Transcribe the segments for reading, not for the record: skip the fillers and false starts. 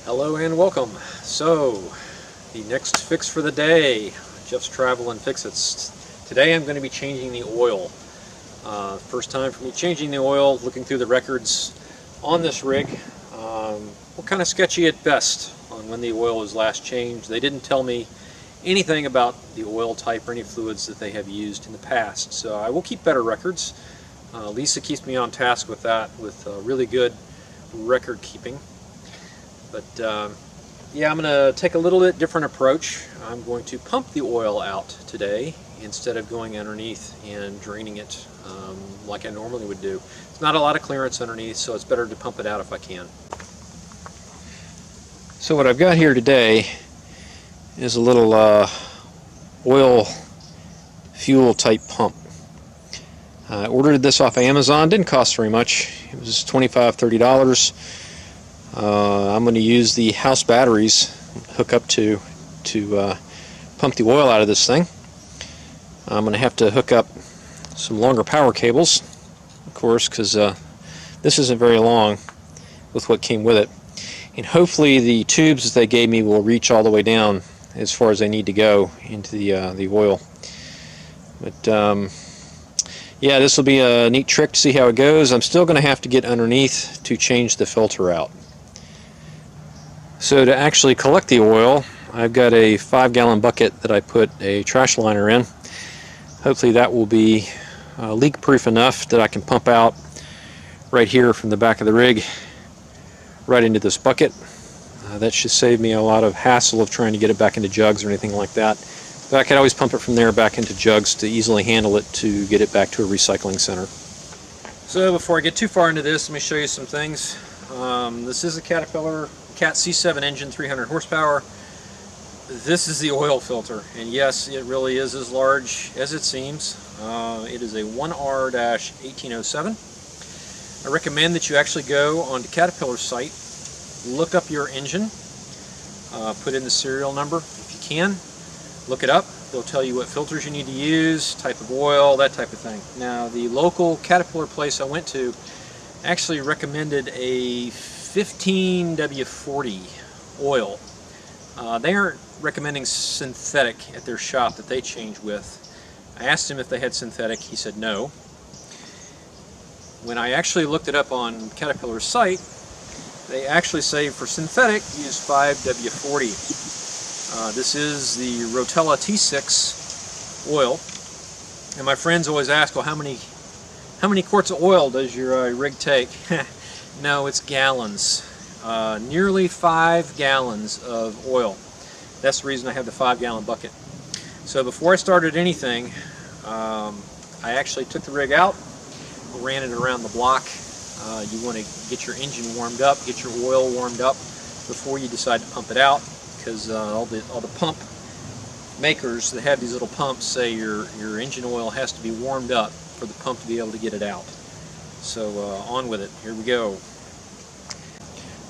Hello and welcome. So, the next fix for the day, Jeff's Travel and Fix-Its. Today I'm going to be changing the oil. First time for me changing the oil, looking through the records on this rig. We're kind of sketchy at best on when the oil was last changed. They didn't tell me anything about the oil type or any fluids that they have used in the past. So I will keep better records. Lisa keeps me on task with that, with really good record keeping. But yeah, I'm going to take a little bit different approach. I'm going to pump the oil out today instead of going underneath and draining it like I normally would do. It's not a lot of clearance underneath, so it's better to pump it out if I can. So what I've got here today is a little oil fuel type pump. I ordered this off of Amazon. Didn't cost very much. It was $25–30. I'm going to use the house batteries hook up to pump the oil out of this thing. I'm going to have to hook up some longer power cables, of course, because this isn't very long with what came with it. And hopefully the tubes that they gave me will reach all the way down as far as they need to go into the oil. But yeah, this will be a neat trick to see how it goes. I'm still going to have to get underneath to change the filter out. So to actually collect the oil, I've got a 5-gallon bucket that I put a trash liner in. Hopefully that will be leak-proof enough that I can pump out right here from the back of the rig right into this bucket. That should save me a lot of hassle of trying to get it back into jugs or anything like that. But I could always pump it from there back into jugs to easily handle it to get it back to a recycling center. So before I get too far into this, let me show you some things. This is a Caterpillar Cat C7 engine, 300 horsepower. This is the oil filter, and yes, it really is as large as it seems. It is a 1R-1807. I recommend that you actually go onto Caterpillar's site, look up your engine, put in the serial number if you can, look it up. They'll tell you what filters you need to use, type of oil, that type of thing. Now, the local Caterpillar place I went to actually recommended a 15W40 oil. They aren't recommending synthetic at their shop that they change with. I asked him if they had synthetic. He said no. When I actually looked it up on Caterpillar's site, they actually say for synthetic use 5W40. This is the Rotella T6 oil, and my friends always ask, well, how many quarts of oil does your rig take? No, it's gallons. Nearly 5 gallons of oil. That's the reason I have the 5-gallon bucket. So before I started anything, I actually took the rig out, ran it around the block. You want to get your engine warmed up, get your oil warmed up before you decide to pump it out, because all the pump makers that have these little pumps say your engine oil has to be warmed up for the pump to be able to get it out. So on with it. Here we go.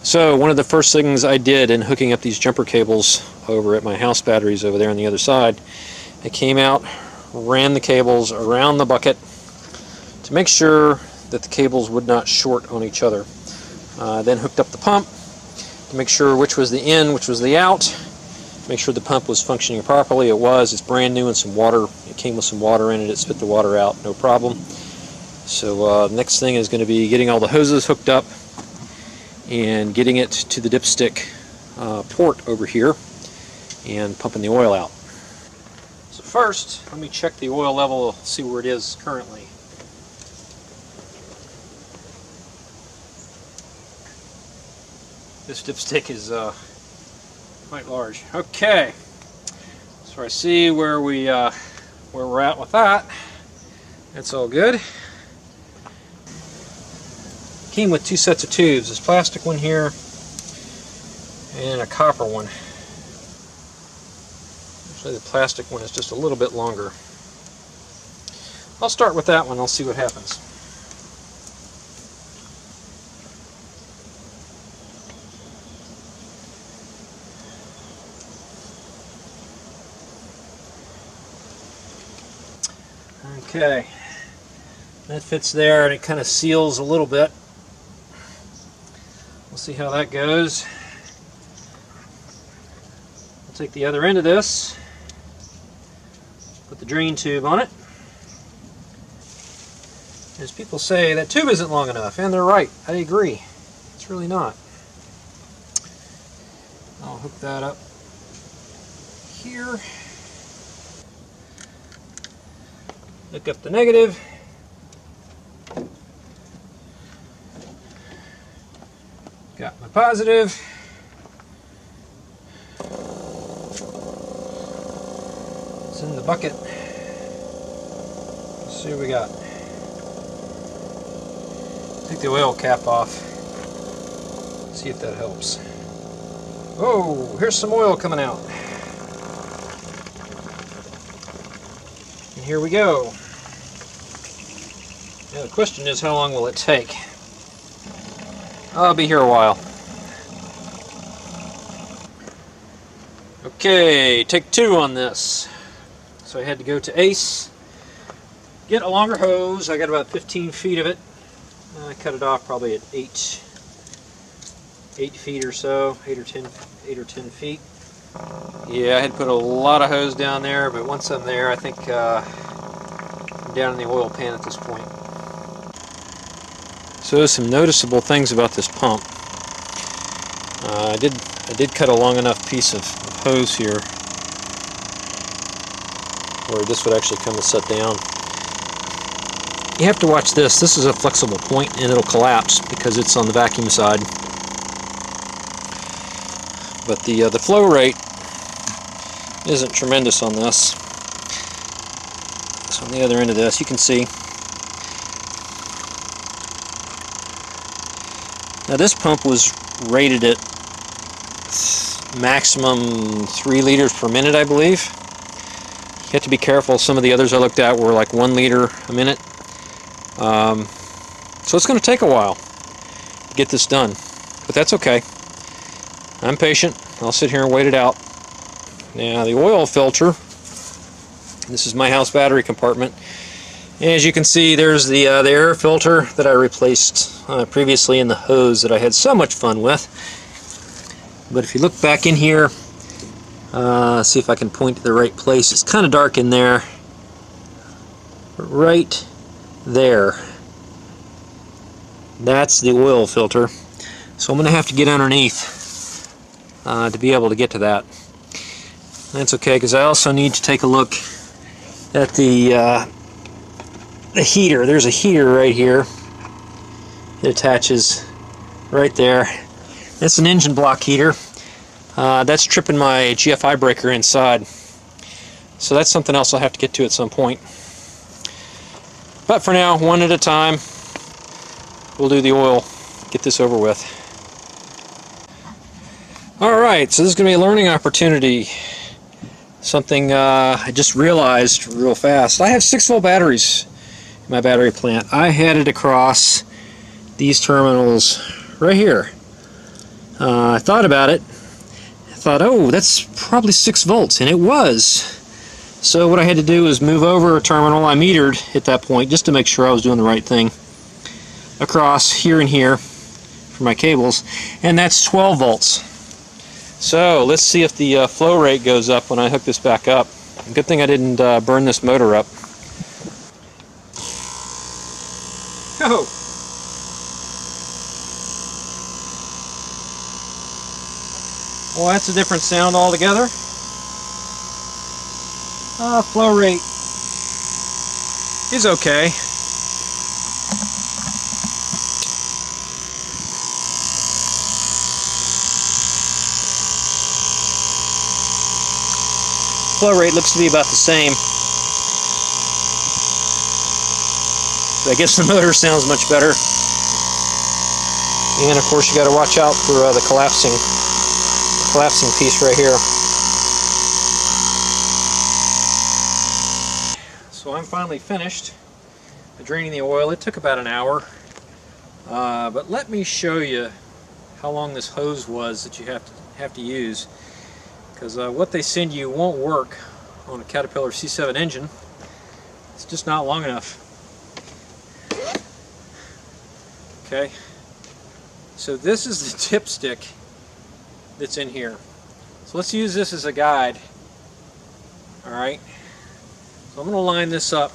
So one of the first things I did in hooking up these jumper cables over at my house batteries over there on the other side, I came out, ran the cables around the bucket to make sure that the cables would not short on each other. Then hooked up the pump to make sure which was the in, which was the out, make sure the pump was functioning properly. It was. It's brand new and some water. It came with some water in it. It spit the water out, no problem. So next thing is going to be getting all the hoses hooked up and getting it to the dipstick port over here and pumping the oil out. So first, let me check the oil level, see where it is currently. This dipstick is quite large. Okay, so I see where we're at with that. That's all good. Came with 2 sets of tubes, this plastic one here and a copper one. Actually, the plastic one is just a little bit longer. I'll start with that one, I'll see what happens. Okay, that fits there and it kind of seals a little bit. We'll see how that goes. take the other end of this, put the drain tube on it. As people say, that tube isn't long enough, and they're right. I agree. It's really not. I'll hook that up here. Hook up the negative. Got my positive. It's in the bucket. Let's see what we got. Take the oil cap off. See if that helps. Oh, here's some oil coming out. And here we go. Now the question is, how long will it take? I'll be here a while. Okay, take 2 on this. So I had to go to Ace, get a longer hose. I got about 15 feet of it. I cut it off probably at 8 feet or so, 8 or 10 feet. Yeah, I had put a lot of hose down there, but once I'm there, I think I'm down in the oil pan at this point. So there's some noticeable things about this pump. I did cut a long enough piece of hose here where this would actually come and set down. You have to watch this. This is a flexible point and it'll collapse because it's on the vacuum side. But the flow rate isn't tremendous on this. So on the other end of this, you can see. Now this pump was rated at maximum 3 liters per minute, I believe. You have to be careful. Some of the others I looked at were like 1 liter a minute. So it's going to take a while to get this done, but that's okay. I'm patient. I'll sit here and wait it out. Now the oil filter, this is my house battery compartment. As you can see, there's the air filter that I replaced previously in the hose that I had so much fun with. But if you look back in here, see if I can point to the right place. It's kind of dark in there. Right there. That's the oil filter. So I'm going to have to get underneath to be able to get to that. That's okay, because I also need to take a look at the heater. There's a heater right here. It attaches right there. It's an engine block heater. That's tripping my GFI breaker inside. So that's something else I'll have to get to at some point. But for now, one at a time, we'll do the oil, get this over with. Alright, so this is going to be a learning opportunity. Something I just realized real fast. I have 6-volt batteries in my battery plant. I had it across these terminals right here. I thought about it. I thought, oh, that's probably 6 volts, and it was. So what I had to do was move over a terminal. I metered at that point just to make sure I was doing the right thing. Across here and here for my cables, and that's 12 volts. So let's see if the flow rate goes up when I hook this back up. Good thing I didn't burn this motor up. Oh! Well, that's a different sound altogether. Flow rate is okay. Flow rate looks to be about the same. I guess the motor sounds much better. And of course you got to watch out for the collapsing piece right here. So I'm finally finished draining the oil. It took about an hour. But let me show you how long this hose was that you have to use. Because what they send you won't work on a Caterpillar C7 engine. It's just not long enough. Okay, so this is the dipstick that's in here. So let's use this as a guide. Alright, so I'm going to line this up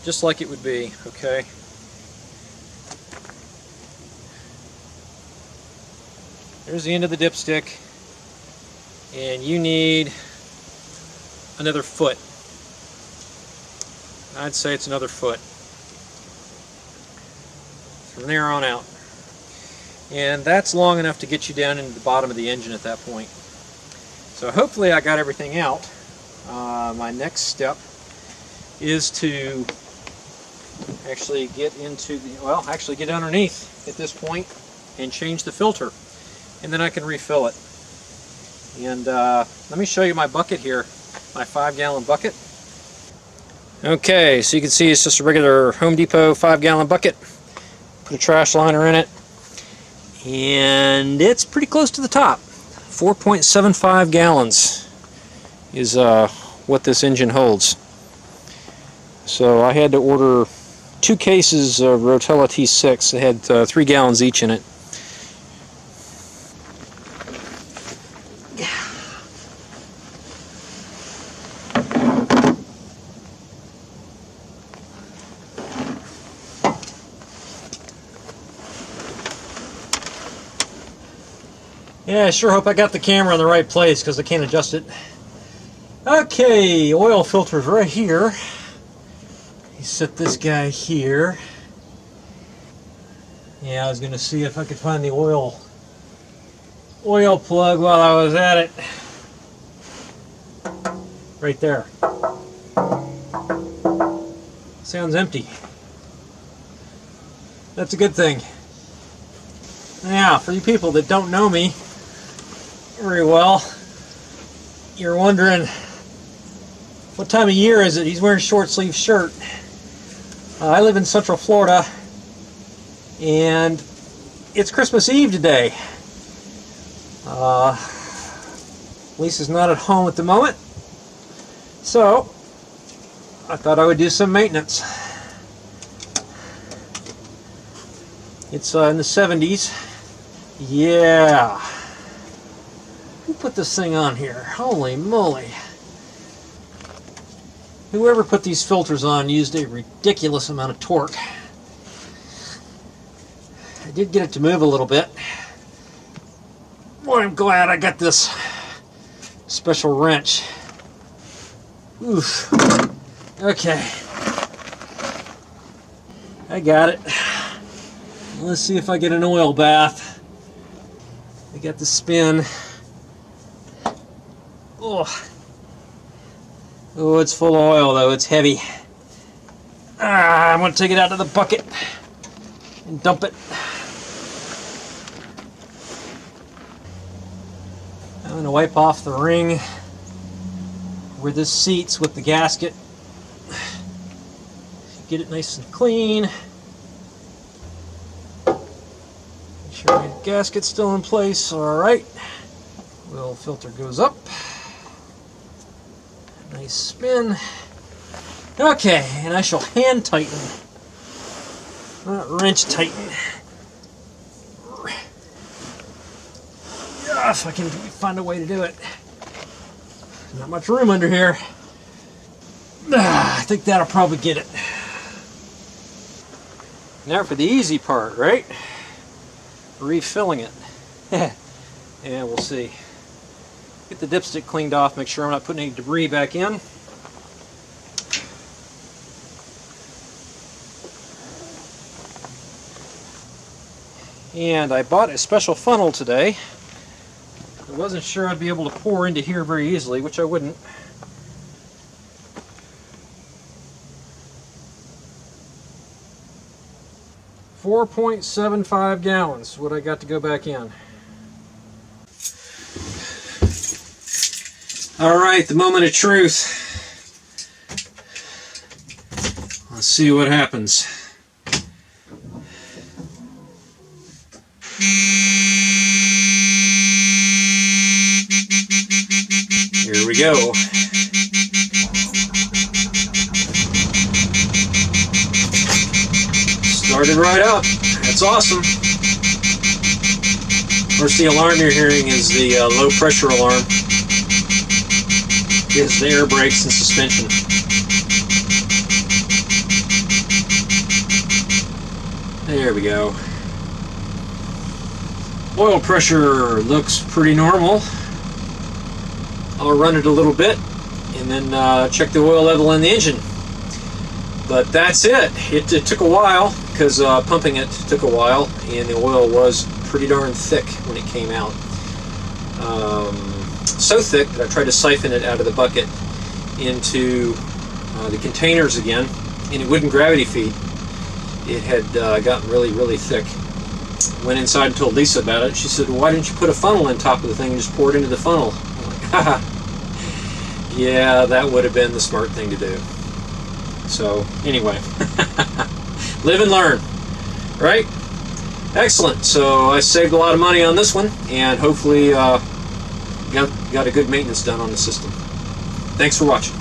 just like it would be, okay? There's the end of the dipstick, and you need another foot. I'd say it's another foot. From there on out. And that's long enough to get you down into the bottom of the engine at that point. So hopefully I got everything out. My next step is to actually get into the, well, actually get underneath at this point and change the filter. And then I can refill it. And let me show you my bucket here, my 5-gallon bucket. Okay, so you can see it's just a regular Home Depot 5-gallon bucket. Put a trash liner in it, and it's pretty close to the top. 4.75 gallons is what this engine holds. So I had to order 2 cases of Rotella T6. They had 3 gallons each in it. Yeah, I sure hope I got the camera in the right place because I can't adjust it. Okay, oil filter's right here. You set this guy here. Yeah, I was going to see if I could find the oil plug while I was at it. Right there. Sounds empty. That's a good thing. Now, for you people that don't know me very well, you're wondering what time of year is it? He's wearing a short sleeve shirt. I live in Central Florida, and it's Christmas Eve today. Lisa's not at home at the moment, so I thought I would do some maintenance. It's in the 70s. Yeah. Who put this thing on here? Holy moly. Whoever put these filters on used a ridiculous amount of torque. I did get it to move a little bit. Boy, I'm glad I got this special wrench. Oof. Okay. I got it. Let's see if I get an oil bath. I got the spin. Oh, it's full of oil though, it's heavy. I'm going to take it out of the bucket and dump it. I'm going to wipe off the ring where this seats with the gasket. Get it nice and clean. Make sure the gasket's still in place. Alright. Oil filter goes up. Nice spin. Okay, and I shall hand tighten. Not wrench tighten. Yeah, if I can find a way to do it. Not much room under here. I think that'll probably get it. Now for the easy part, right? Refilling it. Yeah, we'll see. Get the dipstick cleaned off, make sure I'm not putting any debris back in. And I bought a special funnel today. I wasn't sure I'd be able to pour into here very easily, which I wouldn't. $4.75 gallons, what I got to go back in. Alright, the moment of truth. Let's see what happens. Here we go. Started right up. That's awesome. Of course, the alarm you're hearing is the low pressure alarm. It's the air brakes and suspension. There we go. Oil pressure looks pretty normal. I'll run it a little bit and then check the oil level in the engine. But that's it. It took a while because pumping it took a while, and the oil was pretty darn thick when it came out. So thick that I tried to siphon it out of the bucket into the containers again, and it wouldn't gravity feed. It had gotten really, really thick. Went inside and told Lisa about it. She said, well, why didn't you put a funnel on top of the thing and just pour it into the funnel? I'm like, haha. Yeah, that would have been the smart thing to do. So, anyway. Live and learn. Right? Excellent. So, I saved a lot of money on this one, and hopefully got a good maintenance done on the system. Thanks for watching.